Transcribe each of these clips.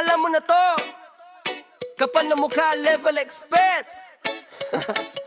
Alam mo na to. Kapal na mukha, level expert.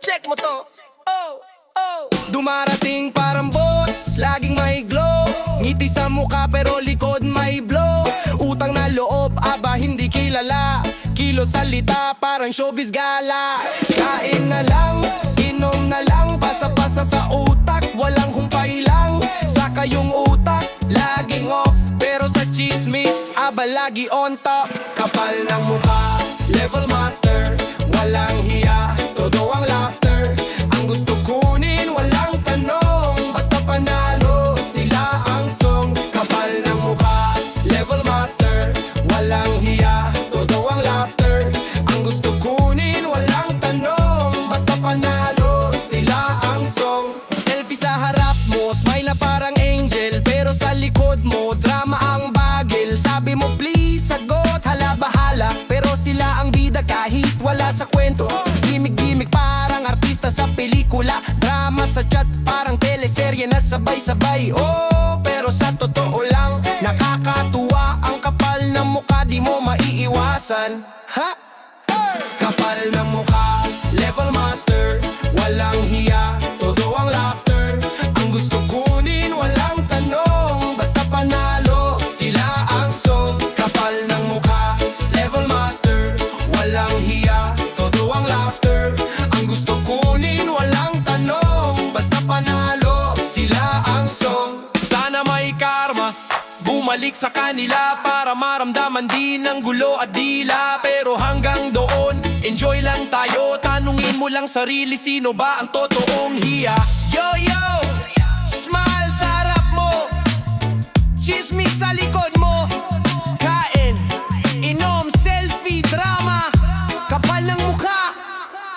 Check mo to. Oh, oh. Dumarating parang boss, laging may glow. Ngiti sa mukha pero likod may blow. Utang na loob, aba hindi kilala. Kilo salita, parang showbiz gala. Kain na lang, inom na lang. Pasa-pasa sa utak, walang humpay lang. Saka yung utak, laging off. Pero sa chismis, aba lagi on top. Kapal ng mukha, level master. Walang hiya, todo ang laughter. Ang gusto kunin, walang tanong. Basta panalo, sila ang song. Kapal ng mukha, level master. Walang hiya, todo ang laughter. Ang gusto kunin, walang tanong. Basta panalo, sila ang song. Selfie sa harap mo, smile na parang angel. Pero sa likod mo, drama ang bagil. Sabi mo please, sagot, hala bahala. Pero sila ang bida kahit wala sa kwento. Gimik-gimik parang artista sa pelikula. Drama sa chat parang teleserye na sabay-sabay. Oh, pero sa totoo lang, nakakatuwa. Ang kapal ng mukha, di mo maiiwasan. Ha? Kapal ng mukha, level master. Walang hiya, todo ang laughter. Ang gusto kunin, walang tanong. Basta panalo, sila ang song. Kapal ng mukha, level master. Walang hiya, todo ang laughter. Ang gusto kunin, walang tanong. Basta panalo, sila ang song. Sana may karma bumalik sa kanila para maramdaman din ang gulo at dila. Pero hanggang doon, enjoy lang tayo. Tanungin mo lang sarili, sino ba ang totoong hiya? Yo, yo! Smile sa harap mo, chismis sa likod mo. Kain, inom, selfie, drama. Kapal ng mukha,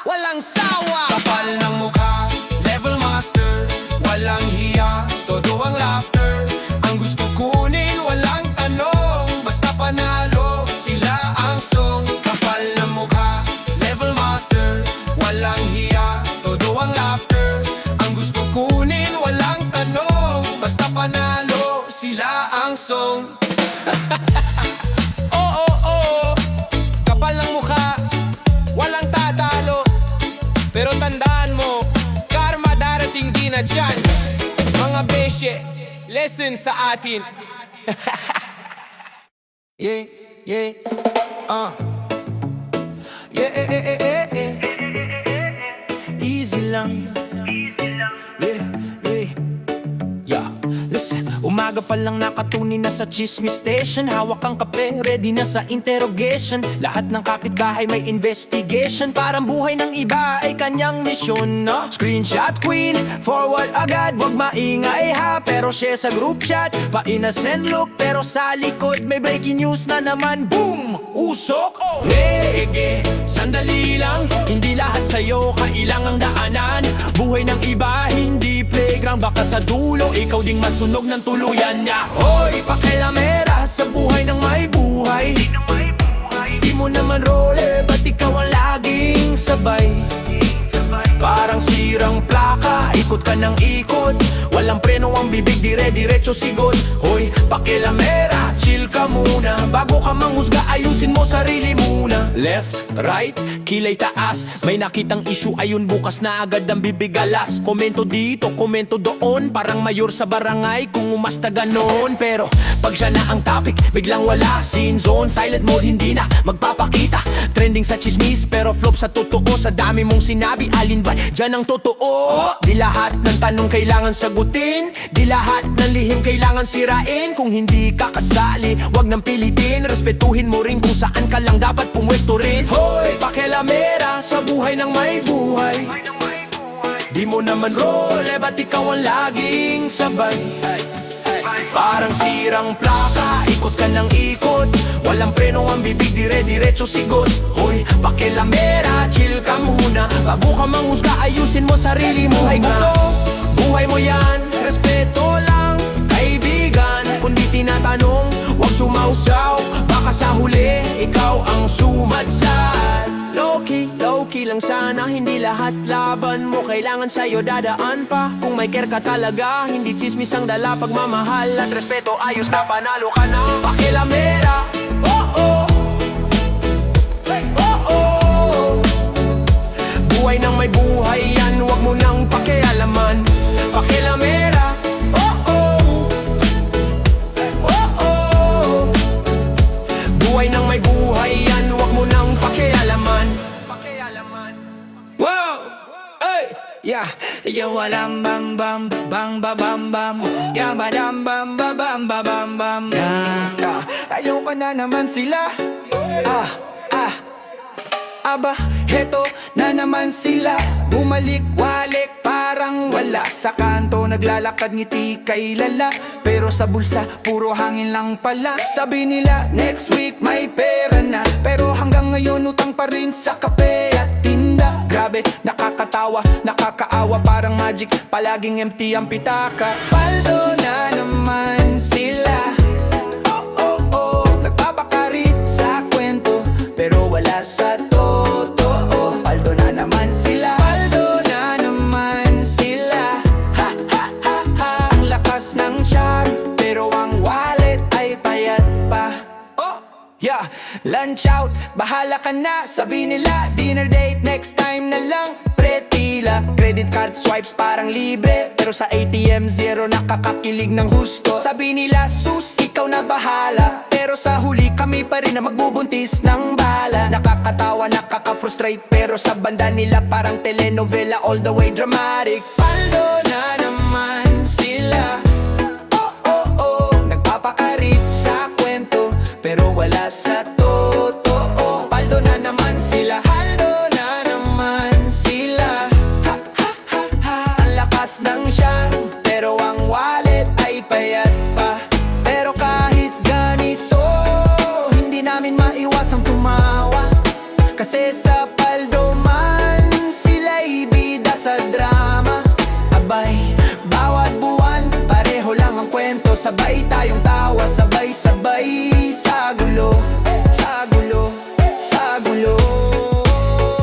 walang sawa. Kapal ng mukha, level master. Walang hiya, todo ang laughter. Ang gusto kunin, walang tanong. Basta panalo, sila ang song. Kapal ng mukha, level master. Walang hiya, todo ang laughter. Ang gusto kunin, walang tanong. Basta panalo, sila ang song. Oh, oh, oh. Kapal ng mukha, walang tatalo. Pero tandaan mo, karma darating din na dyan. Mga besye, lesson sa atin. Yeah, yeah, yeah, easy lang. Yeah, yeah, yeah. Listen, umaga pa lang nakatunin na sa chismis station. Hawak ang kape, ready na sa interrogation. Lahat ng kapitbahay may investigation. Parang buhay ng iba ay kanyang misyon, no? Screenshot queen, forward agad. Wag maingay ha, pero share sa group chat. Pa-innocent look, pero sa likod may breaking news na naman. Boom! Usok! Hege, sandali lang. Hindi lahat sa'yo kailangang daanan. Buhay ng iba, hindi playground. Baka sa dulo, ikaw ding masunog ng tuluyan niya. Hoy, pakilamera sa buhay ng may buhay. Di mo naman role, ba't ikaw ang laging sabay? Parang sirang plaka, ikot ka ng ikot. Walang preno ang bibig, dire-diretso sigot. Hoy, pakilamera, chill ka muna. Bago ka manghusga, ayusin mo sarili muna. Left, right, kilay taas. May nakitang issue, ayun bukas na agad ang bibig alas. Komento dito, komento doon. Parang mayor sa barangay kung umasta ganon. Pero pag siya na ang topic, biglang wala. Scene zone, silent mode, hindi na magpapakita. Trending sa chismis, pero flop sa totoo. Sa dami mong sinabi, alin ba dyan ang totoo? Di lahat ng tanong kailangan sagutin. Di lahat ng lihim kailangan sirain. Kung hindi ka kasali, wag nang pilitin. Respetuhin mo rin kung saan ka lang dapat pumwesto rin. Hoy, pakilamera sa buhay ng may buhay. Di mo naman role, ba't ikaw ang laging sabay? Parang sirang plaka, ikot ka ng ikot. Walang preno ang bibig, dire-diretso sigot. Hoy, pakilamera, chill ka muna. Bago ka manghusga, ayusin mo sarili mo. Buhay ko to, buhay mo yan. Respeto lang, kaibigan. Kung di tinatanong, huwag sumausaw. Baka sa huli, ikaw ang sumadsad. Low-key lang sana, hindi lahat laban mo. Kailangan sa'yo dadaan pa. Kung may care ka talaga, hindi chismis ang dala. Pagmamahal at respeto, ayos na panalo ka na. Pakilamera, oh oh, Buhay ng may buhay yan, huwag mo nang pakialaman. Pakilamera, oh oh, oh oh. Buhay ng may buhay yan, huwag mo nang pakialaman. Wow! Hey! Yeah! Yo, walang bam bam bam bam bam bam. Yeah, badam bam bam bam bam bam bam. Yeah. Ayoko na naman sila. Aba, heto na naman sila. Bumalik-walik parang wala. Sa kanto naglalakad ngiti kay lala, pero sa bulsa puro hangin lang pala. Sabi nila next week may pera na, pero hanggang ngayon utang pa rin sa kape at tinda. Grabe, nakakatawa, nakakaawa, parang magic, palaging empty ang pitaka. Paldo na naman sila. Oh oh oh, nagpapakarit sa kwento, pero wala sa totoo. Paldo na naman sila. Paldo na naman sila. Ha ha ha ha. Ang lakas ng charm, pero ang wallet ay payat pa. Oh, yeah. Lunch out, bahala ka na. Sabi nila, dinner date next time na lang. Pretila, credit card swipes parang libre, pero sa ATM zero, nakakakilig ng husto. Sabi nila, sus, ikaw na bahala, pero sa huli kami pa rin na magbubuntis ng bala. Nakakatawa, nakaka-frustrate, pero sa banda nila parang telenovela, all the way dramatic. Paldo na naman sila. Oh oh oh, nagpapakarit sa kwento, pero wala sa totoo. Paldo na naman sila. Paldo na naman sila. Ha ha ha ha. Ang lakas ng charm, pero ang wallet ay payat pa. Pero kahit ganito, hindi namin maiwasang tumawa, kasi sa paldo man sila'y bida sa drama. Abay, bawat buwan pareho lang ang kwento. Sabay tayong tawa, sabay-sabay sa gulo, sa gulo, sa gulo.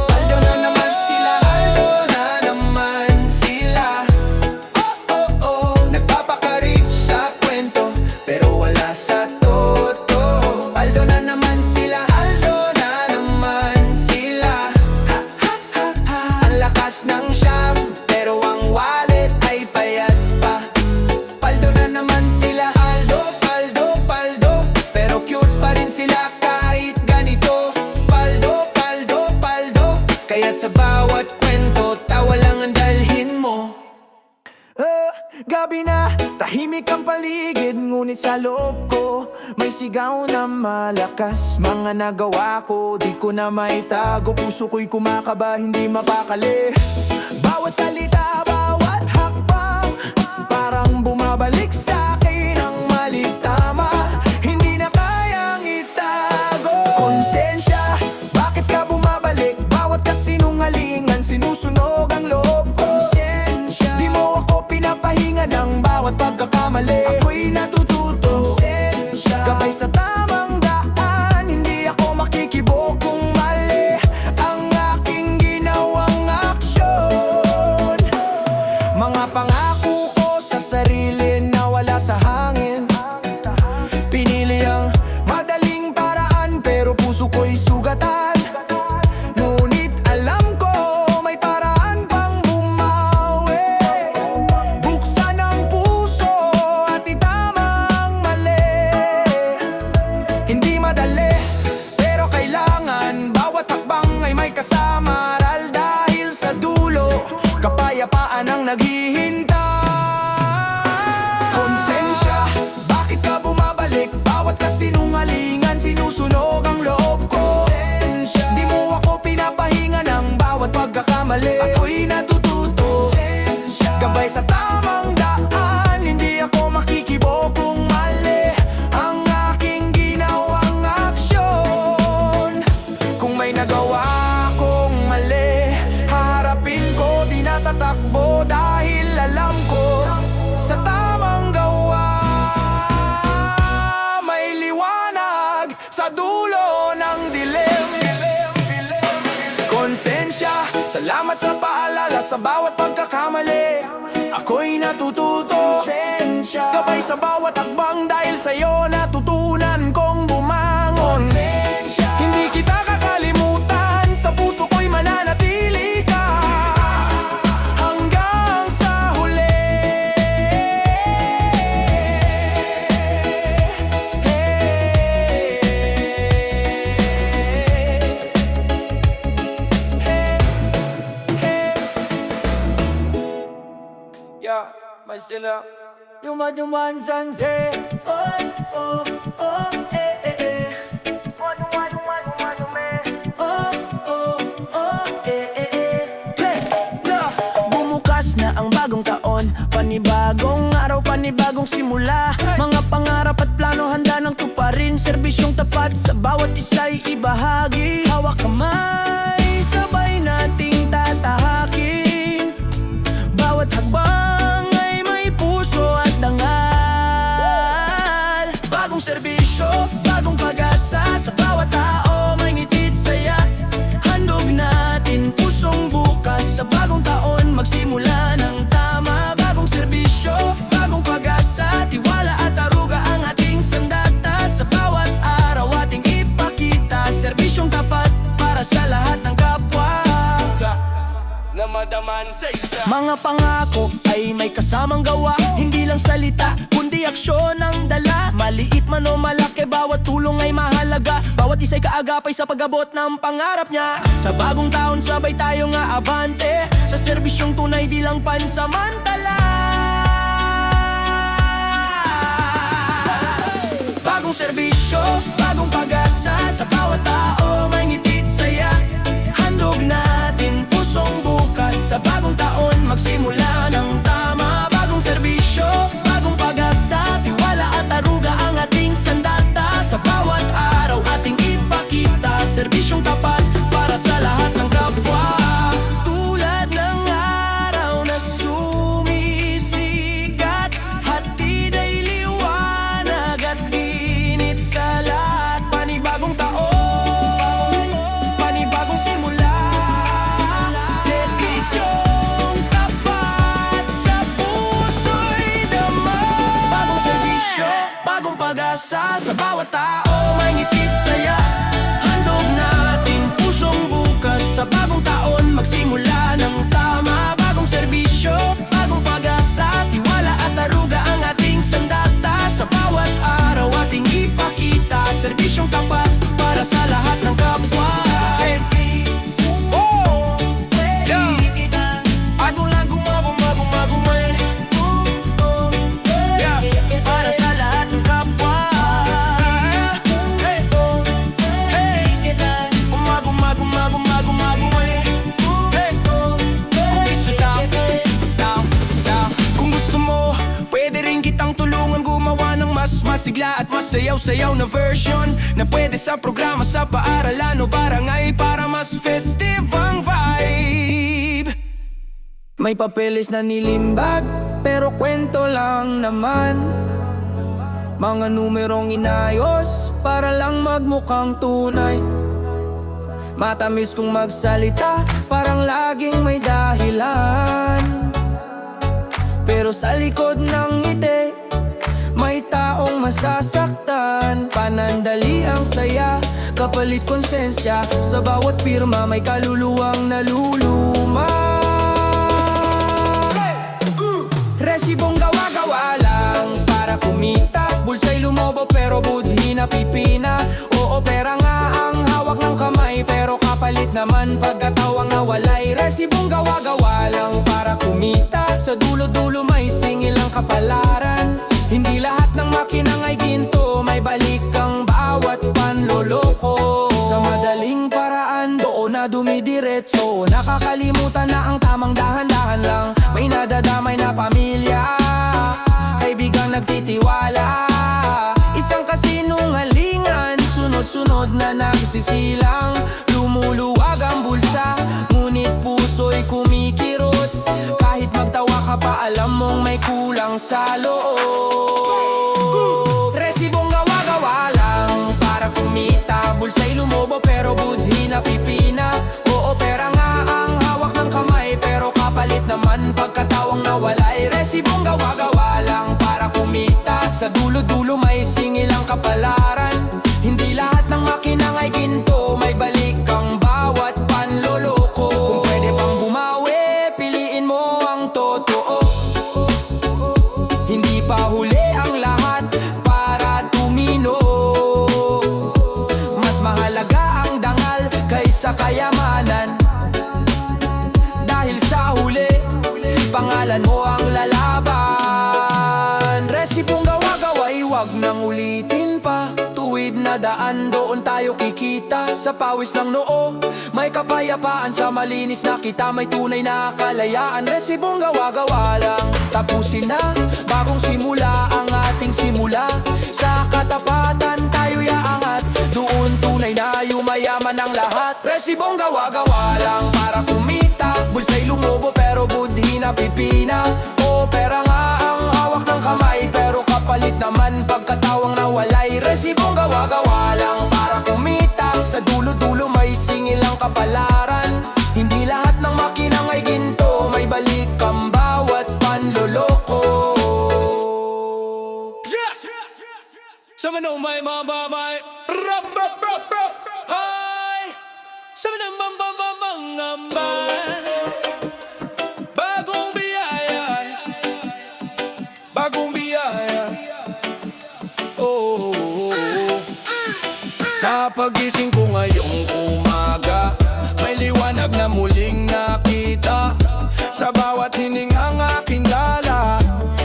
Paldo na naman sila. Paldo na naman sila. Oh oh oh, nagpapakarit sa kwento, pero wala sa totoo. Paldo na naman sila. Paldo na naman sila. Ha ha ha ha. Ang lakas ng siyam, pero ang wallet ay payat pa. Paldo na naman sila. Paldo, paldo, paldo, pero cute pa rin sila kahit ganito. Paldo, paldo, paldo, kaya't sa bawat kwento tawa lang ang dalhin mo. Gabi na, tahimik ang paligid, ngunit sa loob ko may sigaw na malakas. Mga nagawa ko, di ko na maitago. Puso ko'y kumakaba, hindi mapakali. Bawat salita, bawat hakbang, parang bumabalik sa akin ang mali tama. Hindi na kayang itago. Konsensya, bakit ka bumabalik? Bawat kasinungalingan, sinusunog ang loob ko. Konsensya, di mo ako pinapahinga ng bawat pagkakamali. Ako'y natututo, konsensya, gabay sa tamang daan. Hindi ako makikibo kung mali ang aking ginawang aksyon. Mga pangako ko sa sarili nawala sa hangin. Pinili ang madaling paraan, pero puso ko'y sugatan. Ngunit alam ko may paraan pang bumawi. Buksan ang puso at itama ang mali. Hindi madali, pero kailangan bawat hakbang ay may kasama. Aral dahil sa dulo, kapayapaan ang naghihintay. Konsensya, bakit ka bumabalik? Bawat kasinungalingan, sinusunog ang loob ko. Di mo ako pinapahinga ng bawat pagkakamali. Ako'y natututo, gabay sa tamang daan. Hindi ako makikibo kung mali ang aking ginawang aksyon. Kung may nagawa akong mali, haharapin ko, di natatakbo, dahil alam ko sa tamang gawa may liwanag sa dulo ng dilim. Konsensya, salamat sa paalala sa bawat pagkakamali. Ako'y natututo, gabay sa bawat hakbang, dahil sa'yo natutunan kong bumangon. Hindi kita kakalimutan, sa puso ko'y mananatili ka. sila. Duman sanse. Oh, oh, oh, eh, eh, eh. Oh, oh, oh, eh, eh, eh. Play, na. Bumukas na ang bagong taon, panibagong araw, panibagong simula. Mga pangarap at plano handa ng tuparin, serbisyong tapat sa bawat isa'y ibahagi. Hawak kamay, sabay nating tatahakin. Bawat hakbang ay may puso at dangal. Bagong serbisyo, bagong pag-asa, sa bawat tao may ngiti't saya. Handog natin pusong bukas, sa bagong taon magsimula ng tama. Bagong serbisyo, bagong pag-asa, tiwala at aruga ang ating sandata. Sa bawat araw ating ipakita, serbisyong tapat para sa lahat ng kapwa. Na madaman sa ita. Mga pangako ay may kasamang gawa, hindi lang salita, kundi aksyon ang dala. Maliit man o malaki, bawat tulong ay mahalaga. Bawat isa'y kaagapay sa pag-abot ng pangarap niya. Sa bagong taon sabay tayo nga abante, sa serbisyong tunay di lang pansamantala. Bagong serbisyo, bagong pag-asa, sa bawat tao may ngiti't saya. Handog natin pusong bukas, sa bagong taon magsimula ng tama. Bagong serbisyo, bagong pag-asa, tiwala at aruga ang ating sandata. Sa bawat araw ating ipakita, serbisyong tapat para sa lahat ng kapwa. Tulad ng araw na sumisikat, hatid ay liwanag at init sa lahat. Panibagong taon, panibagong simula, serbisyong tapat sa puso'y dama. Bagong serbisyo, bagong pag-asa, sa bawat tao may ngiti't saya. Handog natin pusong bukas, sa bagong taon magsimula ng tama. Bagong serbisyo, bagong pag-asa, tiwala at aruga ang ating sandata. Sa bawat araw ating ipakita, serbisyong tapat para sa lahat ng kapwa. Para sa lahat ng kapwa. Kung gusto mo, pwede rin kitang tulungan gumawa ng mas masigla at mas sayaw-sayaw na version, na pwede sa programa sa paaralan o barangay, para mas festive ang vibe. May papeles na nilimbag, pero kwento lang naman. Mga numerong inayos, para lang magmukhang tunay. Matamis kong magsalita, parang laging may dahilan. Pero sa likod ng ngiti, may taong masasaktan. Panandali ang saya, kapalit konsensya. Sa bawat pirma may kaluluwang naluluma. Resibong gawa-gawa lang para kumita, bulsa'y lumobo pero budhi na pipina. Oo, pera nga ang hawak ng kamay, pero kapalit naman pagkatawang nawalay. Resibong gawa-gawa lang para kumita, sa dulo-dulo may singil ang kapalaran. Hindi lahat ng makinang ay ginto, may balik ang bawat panloloko. Sa madaling paraan, doon na dumidiretso, nakakalimutan na ang tamang dahan-dahan lang. May nadadamay na pamilya, kaibigang nagtitiwala. Isang kasinungalingan, sunod-sunod na nagsisilang. Lumuluwag ang bulsa, ngunit puso'y kumikirot. Kahit magtawa ka pa, alam mong may kulang sa loob. Resibong gawa-gawa lang para kumita, bulsa'y lumobo pero budhi na pipina. Oo, pera nga ang hawak ng kamay, pero kapalit naman pagkatawang nawalay. Resibong gawa-gawa lang para kumita, sa dulo-dulo may singil ang kapalaran. Hindi lahat ng makinang ay ginto, may balik ang bawat panloloko. Kung pwede pang bumawi, piliin mo ang totoo. Hindi pa huli ang lahat para tumino. Mas mahalaga ang dangal kaysa kayamanan. Dahil sa huli, pangalan mo ang lalaban. dinadaan, doon tayo kikita. Sa pawis ng noo, may kapayapaan. Sa malinis na kita, may tunay na kalayaan. Resibong gawa-gawa lang, tapusin na. Bagong simula ang ating simula. Sa katapatan tayo yaangat, doon tunay na yumayaman ang lahat. Resibong gawa-gawa lang para kumita. Bulsa'y lumubo pero budhi na pipina. O pera nga ang hawak ng kamay, pero kapalit naman pagkatawang nawalay. Resibong gawa-gawa lang para kumita. Sa dulo-dulo may singil ang kapalaran. Hindi lahat ng makinang ay ginto, may balik ang bawat panloloko. Sama na umay mamamay rap rap rap rap. Ay, sama na mamamamangambay. Bagong biyaya, bagong biyaya. Oh. Sa pagising ko ngayong umaga, may liwanag na muling nakita. Sa bawat hiningang aking lala,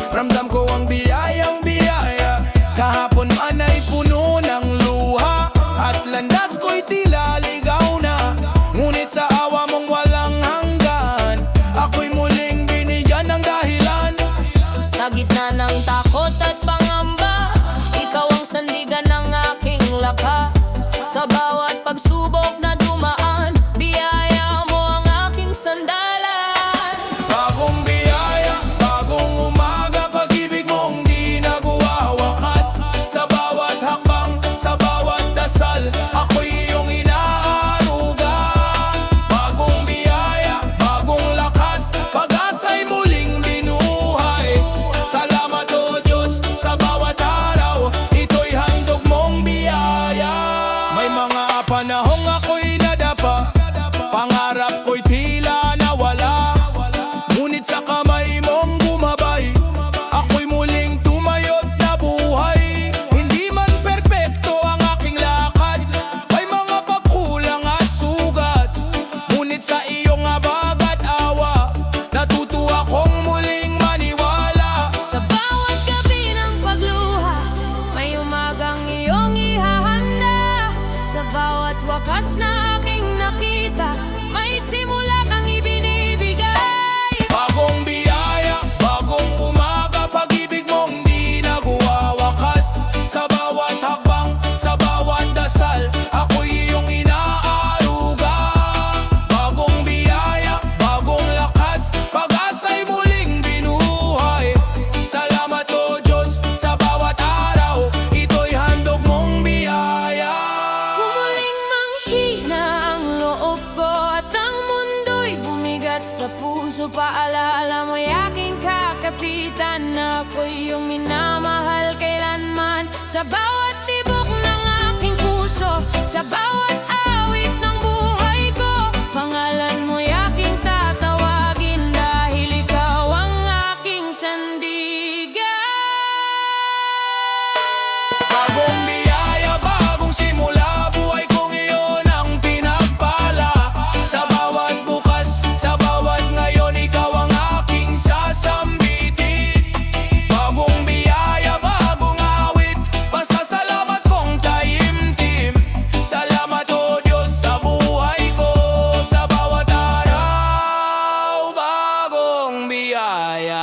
ramdam ko ang biyayang biyaya. Kahapon man ay puno ng luha, at landas ko'y tila ligaw na. Ngunit sa awa mong walang hanggan, ako'y muling binigyan ng dahilan. Sa gitna ng takot at pangamba, ikaw ang sandigan ng aking lakas. Sa bawat pagsubok na dumaan, biyaya mo ang aking sandalan. Bagong biyaya, bagong umaga, pag-ibig mong di nagwawakas. Sa bawat hakbang, sa bawat dasal, ako'y iyong inaaruga. Bagong biyaya, bagong lakas, pag-asa'y muling binuhay. Salamat o Diyos sa bawat araw, ito'y handog mong biyaya. May mga panahong ako'y nadapa, pangarap ko'y tila nawala. Ngunit sa kamay mong gumabay, ako'y muling tumayo't nabuhay. Hindi man perpekto ang aking lakad, may mga pagkulang at sugat. Ngunit sa iyong abag at awa, natuto akong muling maniwala. Sa bawat gabi ng pagluha, may umagang iyong ihahanda. Sa bawat wakas na aking nakita, may simula kang ibinibigay. Bagong biyaya, bagong umaga, pag-ibig mong di nagwawakas. Sa bawat hakbang, sa bawat dasal, ako'y iyong inaaruga. Bagong biyaya, bagong lakas, pag-asa'y muling binuhay. Salamat o Diyos sa bawat araw, ito'y handog mong biyaya. Kumuling manghina ang loob ko, at ang mundo'y bumigat sa puso. Paalala mo'y aking kakapitan, ako'y iyong minamahal kailanman. Sa bawat tibok ng aking puso, sa bawat awit ng buhay ko, pangalan mo'y aking tatawagin, dahil ikaw ang aking sandigan. Bagong biyaya, bagong simula, buhay kong iyon ang pinagpala. Sa bawat bukas, sa bawat ngayon, ikaw ang aking sasambitin. Bagong biyaya, bagong awit, pasasalamat kong taimtim. Salamat o Diyos sa buhay ko, sa bawat araw, bagong biyaya.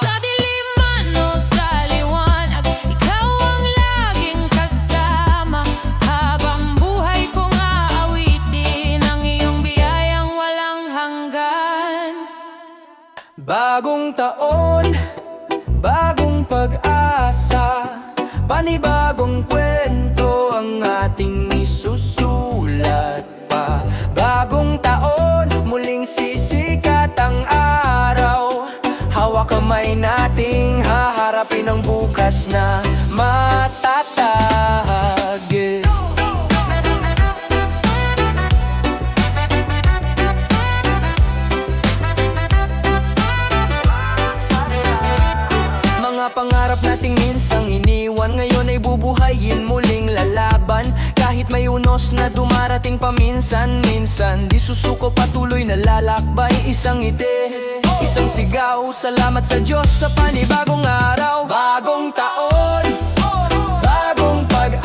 Sa dilim man o sa liwanag, ikaw ang laging kasama. Habang buhay kong aawitin ang iyong biyayang walang hanggan. Bagong taon, bagong pag-asa, panibagong kwento ang ating isusulat pa. Bagong taon, muling sisikat ang araw. Hawak kamay nating haharapin ang bukas na matatag. Mga pangarap nating minsang iniwan, ngayon ay bubuhayin muling lalaban. Kahit may unos na dumarating paminsan-minsan, di susuko, patuloy na lalakbay. Isang ide, isang sigaw, salamat sa Diyos sa panibagong araw. Bagong taon, bagong pag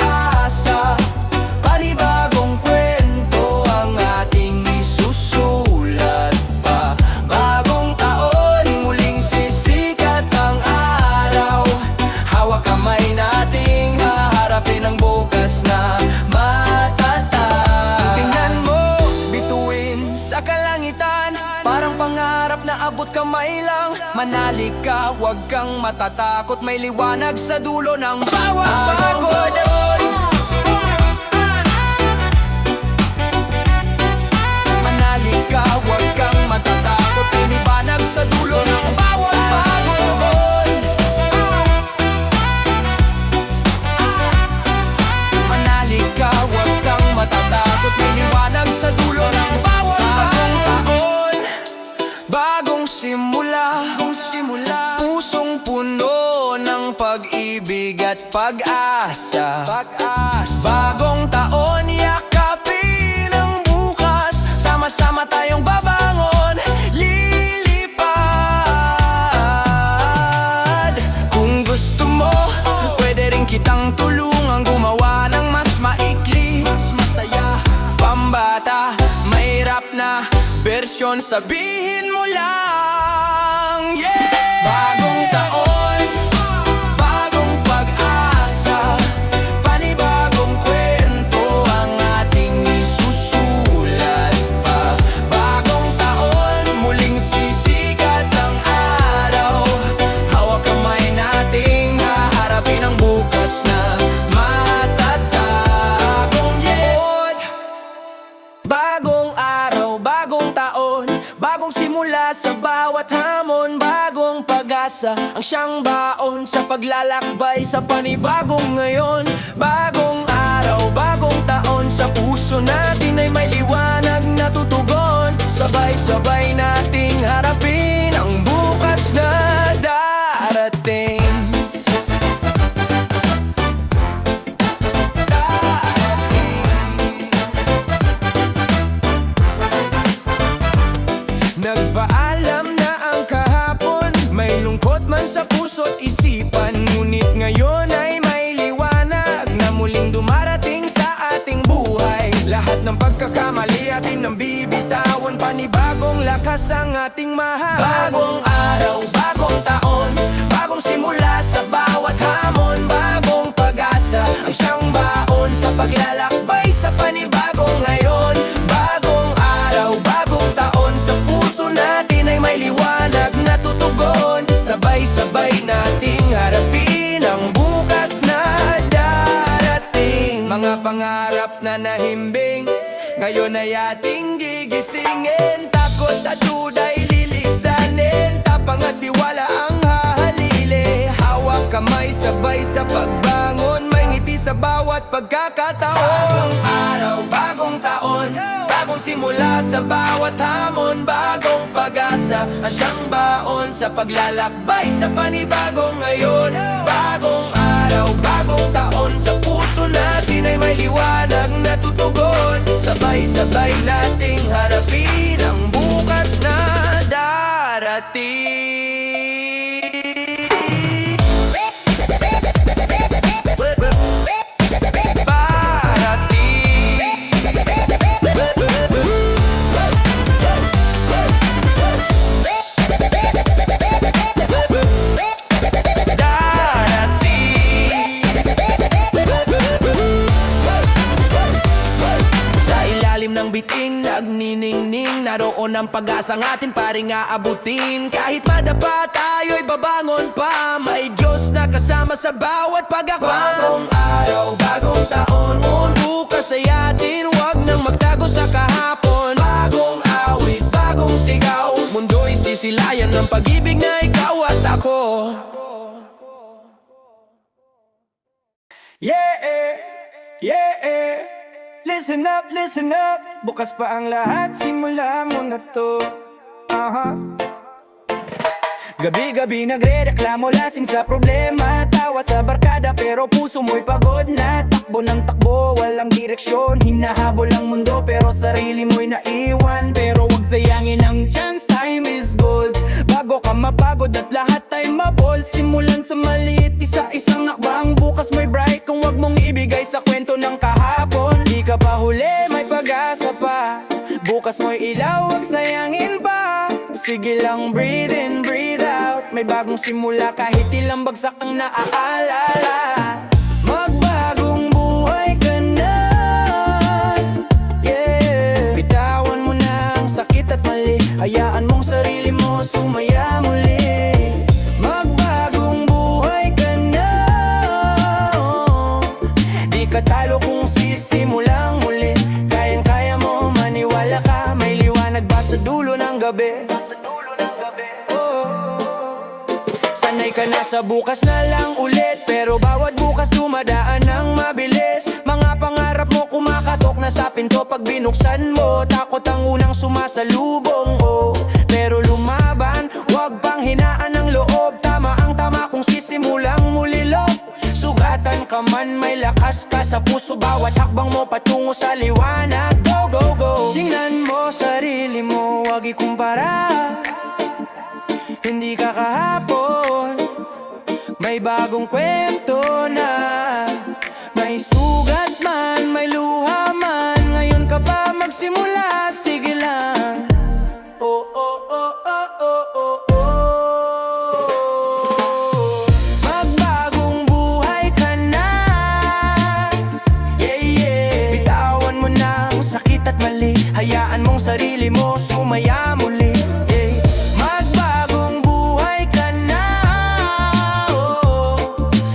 abot kamay lang. Manalik ka, huwag kang matatakot, may liwanag sa dulo ng bawat pagod. Manalik ka, huwag kang matatakot, may liwanag sa dulo ng bawat pagod. Manalik ka, huwag kang matatakot, may liwanag sa dulo ng bawat taon. Bagong simula, pusong puno ng pag-ibig at pag-asa. Bagong taon, yakapin ang bukas, sama-sama tayong babangon, lilipad. Kung gusto mo, pwede rin kitang tulungan gumawa ng mas maikli, mas masaya, pambata, mahirap na bersyon, sabihin mo lang, yeah! Bagong taon, bagong pag-asa, panibagong kwento ang ating isusulat pa. Bagong taon, muling sisikat ang araw, hawak kamay nating haharapin ang bukas na matatagong, yeah! Bagong araw, bagong taon, bagong simula sa bawat hamon, bagong pag-asa ang siyang baon sa paglalakbay sa panibagong ngayon. Bagong araw, bagong taon, sa puso natin ay may liwanag na tutugon. Sabay-sabay nating harapin ang bukas na darating. Nagpaalam na ang kahapon, may lungkot man sa puso't isipan, ngunit ngayon ay may liwanag na muling dumarating sa ating buhay. Lahat ng pagkakamali atin nang bibitawan, panibagong lakas ang ating mahal. Bagong araw, bagong taon, bagong simula sa bawat hamon, bagong pag-asa ang siyang baon sa paglalakbay sa panibagong ngayon. Bagong araw, bagong taon, sa puso natin ay may liwanag na tutugon. Sabay-sabay nating harapin ang bukas na darating. Mga pangarap na nahimbing, ngayon ay ating gigisingin. Takot at duda'y lilisanin, tapang at tiwala ang hahalili. Hawak kamay sabay sa pagbangon, may ngiti sa bawat pagkakataon. Bagong araw, bagong taon, bagong simula sa bawat hamon, bagong pag-asa ang siyang baon sa paglalakbay sa panibagong ngayon. Bagong araw, bagong taon, sa puso natin ay may liwanag na tutugon. Sabay-sabay nating harapin ang bukas na darating. Ng biting nagniningning, naroon ang pag-asang atin paring aabutin. Kahit madapa tayo'y babangon pa, may Diyos na kasama sa bawat pagakbang. Bagong araw, bagong taon, bukas ay atin, huwag nang magtago sa kahapon. Bagong awit, bagong sigaw, mundo'y sisilayan ng pag-ibig na ikaw at ako. Yeah, yeah. Listen up, bukas pa ang lahat, simula mo na to. Gabi-gabi nagre-reklamo, lasing sa problema, tawa sa barkada pero puso mo'y pagod na. Takbo ng takbo, walang direksyon, hinahabol ang mundo pero sarili mo'y naiwan. Pero wag sayangin ang chance, time is gold. Bago ka mapagod at lahat ay mabold, simulan sa maliit, isa-isang nakbang. Bukas mo'y bright kung wag mong ibigay sa kwento ng kahapon. Di ka pa huli, may pag-asa pa, bukas mo'y ilaw, wag sayangin pa. Sige lang, breathe in, breathe out, may bagong simula kahit ilang bagsak ang naaalala. Magbagong buhay ka na, yeah. Bitawan mo na ang sakit at mali, hayaan mong sarili mo sumali. ka talo kung sisimulang muli. Kayang-kaya mo, maniwala ka, may liwanag ba sa dulo ng gabi? Sanay ka na sa bukas na lang ulit, pero bawat bukas dumadaan ng mabilis. Mga pangarap mo kumakatok na sa pinto, pag binuksan mo, takot ang unang sumasalubong. Pero lumaban, wag pang hinaan ng loob. Tama ang tama kung sisimulang muli lo. Sugatan ka man, may lakas ka sa puso, bawat hakbang mo patungo sa liwanag. Go, go, go! Tingnan mo sarili mo, wag ikumpara. Hindi ka kahapon, may bagong kwento na. May sugat man, may luha man, ngayon ka pa magsimula, sige lang. Oh, oh, oh, oh, oh, oh, oh. Magbagong buhay ka na. Yeah, yeah. Bitawan mo na ang sakit at mali, hayaan mong sarili mo sumaya muli. Yeah. Magbagong buhay ka na.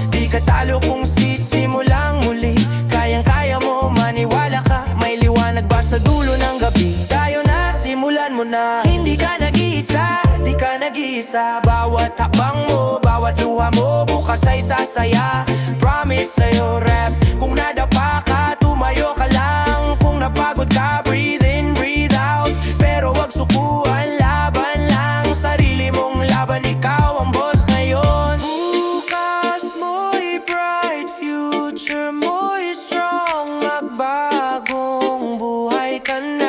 Di ka talo kung sisimulang muli. Kayang-kaya mo, maniwala ka, may liwanag ba sa dulo ng gabi? Tayo na, simulan mo na. Hindi ka nag-iisa, di ka nag-iisa. Bawat hakbang mo, bawat luha mo, bukas ay sasaya. Promise sa'yo rap, kung nadapa ka, tumayo ka lang. Kung napagod ka, breathe in, breathe out. Pero wag sukuan, laban lang. Sarili mong laban, ikaw ang boss ngayon. Bukas mo'y bright, future mo'y strong. Magbagong buhay ka na.